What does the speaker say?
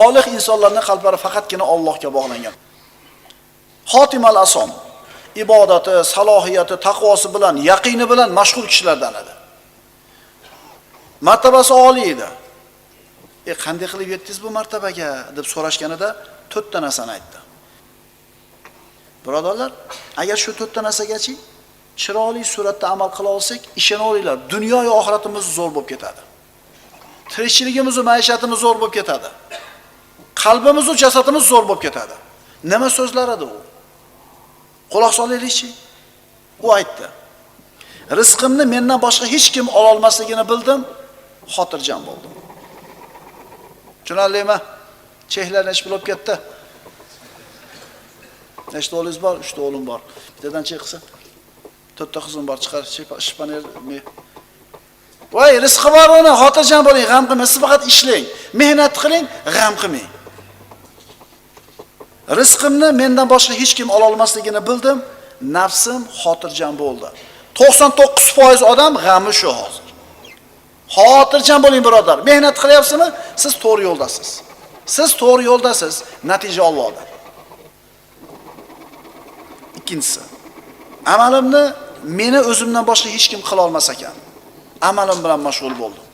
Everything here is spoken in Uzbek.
Solih insonlarning qalblari faqatgina Allohga bog'langan. Xotimal asom, ibodati, salohiyati, taqvosi bilan, yaqini bilan mashg'ul kishilardan edi. Martabasi oliy edi. Qanday qilib yetdingiz bu martabaga deb so'rashganida 4 ta narsani aytdi. Birodarlar, agar shu 4 ta narsagachi chiroyli suratda amal qila olsak, ishoninglar, dunyo va oxiratimiz zo'r bo'lib ketadi. Tirikchiligimiz va maishatimiz zo'r bo'lib ketadi. Qalbimiz va jasadimiz zo'r bo'lib ketadi. Nima so'zlar edi u? Quloq solaylikchi. U aytdi: "Rizqimni mendan boshqa hech kim ola olmasligini bildim, xotirjam bo'ldim." Tushunarlimi? Chehlar nech bo'lib ketdi? Nechta o'g'lingiz bor? 3 ta o'g'lim bor. Bittadan chek qilsa, 4 ta qizim bor, chiqar, shpaner. Voy, rizqi bor uni, xotirjam bo'ling, g'am qilmang, siz faqat ishlang, mehnat qiling, g'am qilmang. Rizqimni mendan boshqa hech kim ola olmasligini bildim, nafsim xotirjam bo'ldi. 99% odam g'ami shu hozir. Xotirjam bo'ling birodar. Mehnat qilyapsizmi? Siz to'g'ri yo'ldasiz. Siz to'g'ri yo'ldasiz, natija Allohdan. Ikkinchisi, amalimni meni o'zimdan boshqa hech kim qila olmas ekan. Amalim bilan mashg'ul bo'ldim.